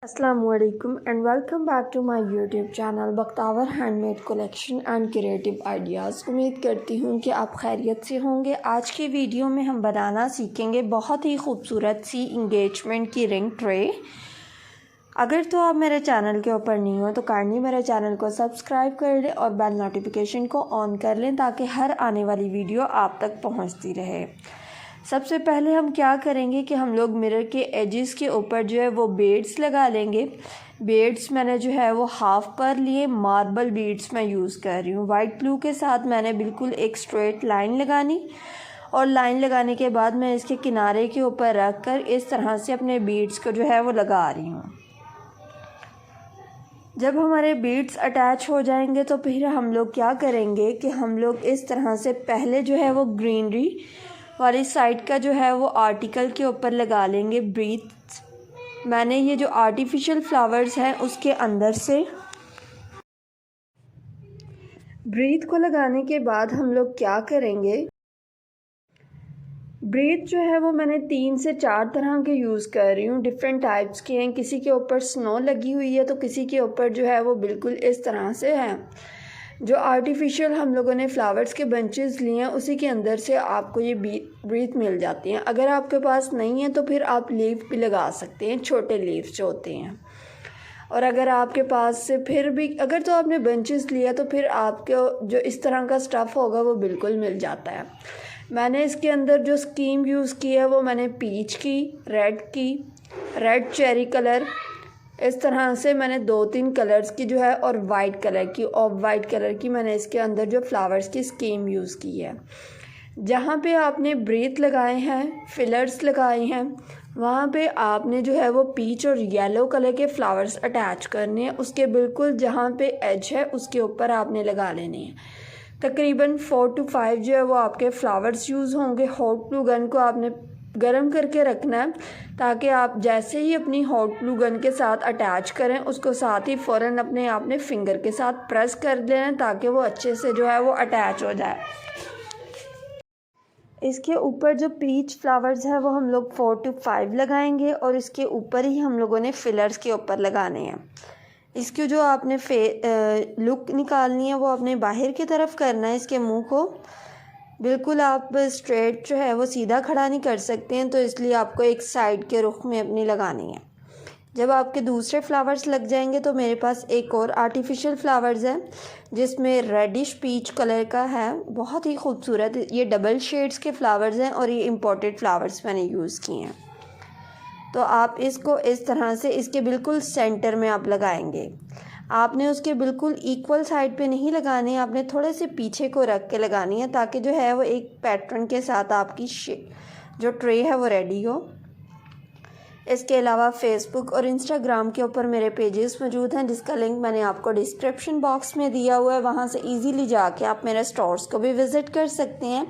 Assalamualaikum and welcome back to my YouTube channel Bakhtawar handmade collection and creative ideas. उम्मीद करती हूँ कि आप खैरियत से होंगे। आज की वीडियो में हम बनाना सीखेंगे बहुत ही खूबसूरत सी इंगेजमेंट की रिंग ट्रे। अगर तो आप मेरे चैनल के ऊपर नहीं हो तो काइंडली मेरे चैनल को सब्सक्राइब कर लें और बेल नोटिफिकेशन को ऑन कर लें ताकि हर आने वाली वीडियो आप तक पहुँचती रहे। सबसे पहले हम क्या करेंगे कि हम लोग मिरर के एजेस के ऊपर जो है वो बीड्स लगा लेंगे। बीड्स मैंने जो है वो हाफ पर लिए, मार्बल बीड्स मैं यूज़ कर रही हूँ। वाइट ग्लू के साथ मैंने बिल्कुल एक स्ट्रेट लाइन लगानी और लाइन लगाने के बाद मैं इसके किनारे के ऊपर रख कर इस तरह से अपने बीड्स को जो है वो लगा रही हूँ। जब हमारे बीड्स अटैच हो जाएंगे तो फिर हम लोग क्या करेंगे कि हम लोग इस तरह से पहले जो है वो ग्रीनरी वाली साइड का जो है वो आर्टिकल के ऊपर लगा लेंगे ब्रीथ। मैंने ये जो आर्टिफिशियल फ्लावर्स हैं उसके अंदर से ब्रीथ को लगाने के बाद हम लोग क्या करेंगे, ब्रीथ जो है वो मैंने 3 से 4 तरह के यूज़ कर रही हूँ। डिफरेंट टाइप्स के हैं। किसी के ऊपर स्नो लगी हुई है तो किसी के ऊपर जो है वो बिल्कुल इस तरह से है। जो आर्टिफिशियल हम लोगों ने फ्लावर्स के बंचेस लिए हैं उसी के अंदर से आपको ये ब्रीथ मिल जाती हैं। अगर आपके पास नहीं है तो फिर आप लीफ भी लगा सकते हैं, छोटे लीफ जो होते हैं। और अगर आपके पास से फिर भी अगर तो आपने बंचेस लिया तो फिर आपको जो इस तरह का स्टफ़ होगा वो बिल्कुल मिल जाता है। मैंने इसके अंदर जो स्कीम यूज़ की है वो मैंने पीच की, रेड चेरी कलर, इस तरह से मैंने 2-3 कलर्स की जो है और वाइट कलर की, ऑफ वाइट कलर की मैंने इसके अंदर जो फ्लावर्स की स्कीम यूज़ की है। जहाँ पे आपने ब्रीथ लगाए हैं, फिलर्स लगाए हैं, वहाँ पे आपने जो है वो पीच और येलो कलर के फ्लावर्स अटैच करने हैं। उसके बिल्कुल जहाँ पे एज है उसके ऊपर आपने लगा लेने हैं। तकरीबन 4 to 5 जो है वो आपके फ्लावर्स यूज़ होंगे। हॉट ग्लू गन को आपने गरम करके रखना है ताकि आप जैसे ही अपनी हॉट ग्लू गन के साथ अटैच करें उसको साथ ही फ़ौरन अपने फिंगर के साथ प्रेस कर दें ताकि वो अच्छे से जो है वो अटैच हो जाए। इसके ऊपर जो पीच फ्लावर्स है वो हम लोग 4 to 5 लगाएंगे और इसके ऊपर ही हम लोगों ने फिलर्स के ऊपर लगाने हैं। इसकी जो आपने लुक निकालनी है वो आपने बाहर की तरफ करना है। इसके मुंह को बिल्कुल आप स्ट्रेट जो है वो सीधा खड़ा नहीं कर सकते हैं, तो इसलिए आपको एक साइड के रुख में अपनी लगानी है। जब आपके दूसरे फ्लावर्स लग जाएंगे तो मेरे पास एक और आर्टिफिशियल फ्लावर्स है जिसमें रेडिश पीच कलर का है, बहुत ही खूबसूरत। ये डबल शेड्स के फ्लावर्स हैं और ये इम्पोर्टेड फ्लावर्स मैंने यूज़ किए हैं। तो आप इसको इस तरह से इसके बिल्कुल सेंटर में आप लगाएंगे। आपने उसके बिल्कुल इक्वल साइड पे नहीं लगानी है, आपने थोड़े से पीछे को रख के लगानी है ताकि जो है वो एक पैटर्न के साथ आपकी जो ट्रे है वो रेडी हो। इसके अलावा फेसबुक और इंस्टाग्राम के ऊपर मेरे पेजेस मौजूद हैं जिसका लिंक मैंने आपको डिस्क्रिप्शन बॉक्स में दिया हुआ है। वहाँ से इजीली जाके आप मेरे स्टोर्स को भी विज़िट कर सकते हैं।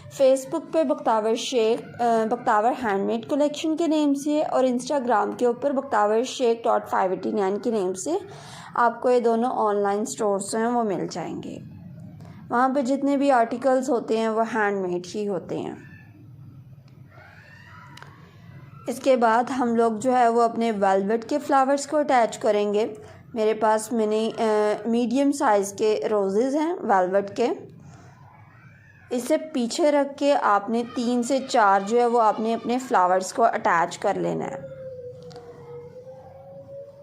फेसबुक पे बख्तावर हैंडमेड कलेक्शन के नेम से और इंस्टाग्राम के ऊपर बख्तावर_शेख.589 के नेम से आपको ये दोनों ऑनलाइन स्टोर्स हैं वो मिल जाएंगे। वहाँ पे जितने भी आर्टिकल्स होते हैं वो हैंडमेड ही होते हैं। इसके बाद हम लोग जो है वो अपने वेलवेट के फ्लावर्स को अटैच करेंगे। मेरे पास मीडियम साइज़ के रोज़ेज़ हैं वेलवेट के। इसे पीछे रख के आपने 3 से 4 जो है वो आपने अपने फ्लावर्स को अटैच कर लेना है।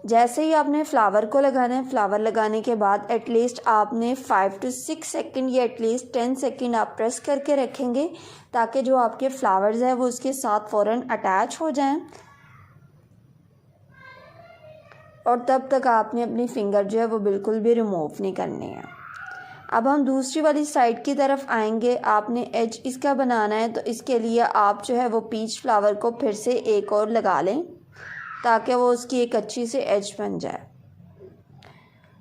जैसे ही आपने फ्लावर को लगाना है, फ्लावर लगाने के बाद एटलीस्ट आपने 5 to 6 सेकंड या एटलीस्ट 10 सेकंड आप प्रेस करके रखेंगे ताकि जो आपके फ्लावर्स हैं वो उसके साथ फ़ौरन अटैच हो जाएं। और तब तक आपने अपनी फिंगर जो है वो बिल्कुल भी रिमूव नहीं करनी है। अब हम दूसरी वाली साइड की तरफ आएंगे। आपने एज इसका बनाना है तो इसके लिए आप जो है वो पीच फ्लावर को फिर से एक और लगा लें ताकि वो उसकी एक अच्छी सी एज बन जाए।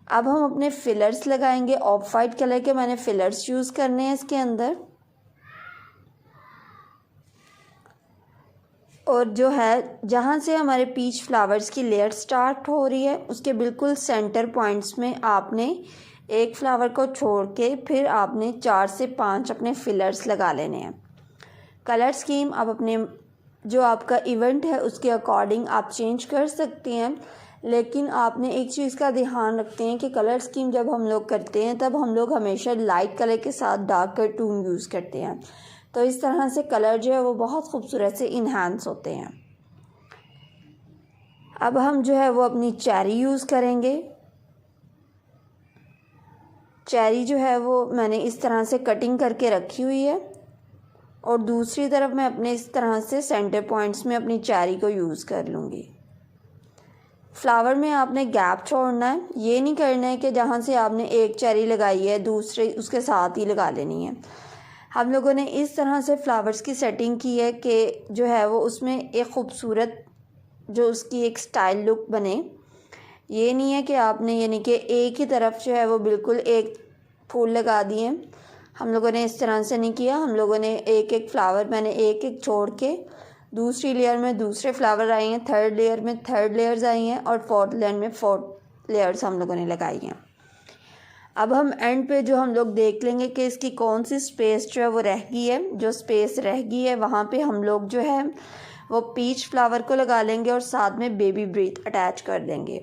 अब हम अपने फिलर्स लगाएंगे। ऑफ वाइट कलर के मैंने फिलर्स यूज़ करने हैं इसके अंदर। और जो है जहाँ से हमारे पीच फ्लावर्स की लेयर स्टार्ट हो रही है उसके बिल्कुल सेंटर पॉइंट्स में आपने एक फ्लावर को छोड़ के फिर आपने 4 से 5 अपने फिलर्स लगा लेने हैं। कलर स्कीम आप अपने जो आपका इवेंट है उसके अकॉर्डिंग आप चेंज कर सकते हैं, लेकिन आपने एक चीज़ का ध्यान रखते हैं कि कलर स्कीम जब हम लोग करते हैं तब हम लोग हमेशा लाइट कलर के साथ डार्कर टोन यूज़ करते हैं, तो इस तरह से कलर जो है वो बहुत खूबसूरत से इन्हांस होते हैं। अब हम जो है वो अपनी चेरी यूज़ करेंगे। चेरी जो है वो मैंने इस तरह से कटिंग करके रखी हुई है और दूसरी तरफ मैं अपने इस तरह से सेंटर पॉइंट्स में अपनी चेरी को यूज़ कर लूँगी। फ्लावर में आपने गैप छोड़ना है, ये नहीं करना है कि जहाँ से आपने एक चेरी लगाई है दूसरे उसके साथ ही लगा लेनी है। हम लोगों ने इस तरह से फ्लावर्स की सेटिंग की है कि जो है वो उसमें एक ख़ूबसूरत जो उसकी एक स्टाइल लुक बने। ये नहीं है कि आपने यानी कि एक ही तरफ जो है वो बिल्कुल एक फूल लगा दिए। हम लोगों ने इस तरह से नहीं किया। हम लोगों ने एक एक फ्लावर मैंने एक एक छोड़ के दूसरी लेयर में दूसरे फ्लावर आए हैं, थर्ड लेयर में थर्ड लेयर्स आई हैं और फोर्थ लेयर में फोर्थ लेयर्स हम लोगों ने लगाई हैं। अब हम एंड पे जो हम लोग देख लेंगे कि इसकी कौन सी स्पेस जो है वो रह गई है। जो स्पेस रह गई है वहाँ पे हम लोग जो है वो पीच फ्लावर को लगा लेंगे और साथ में बेबी ब्रीथ अटैच कर देंगे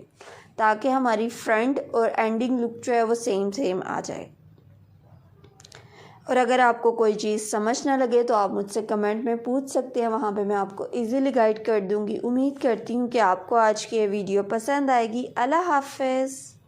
ताकि हमारी फ्रंट और एंडिंग लुक जो है वो सेम आ जाए। और अगर आपको कोई चीज़ समझ ना लगे तो आप मुझसे कमेंट में पूछ सकते हैं, वहाँ पे मैं आपको इजीली गाइड कर दूँगी। उम्मीद करती हूँ कि आपको आज की ये वीडियो पसंद आएगी। अल्लाह हाफ़िज़।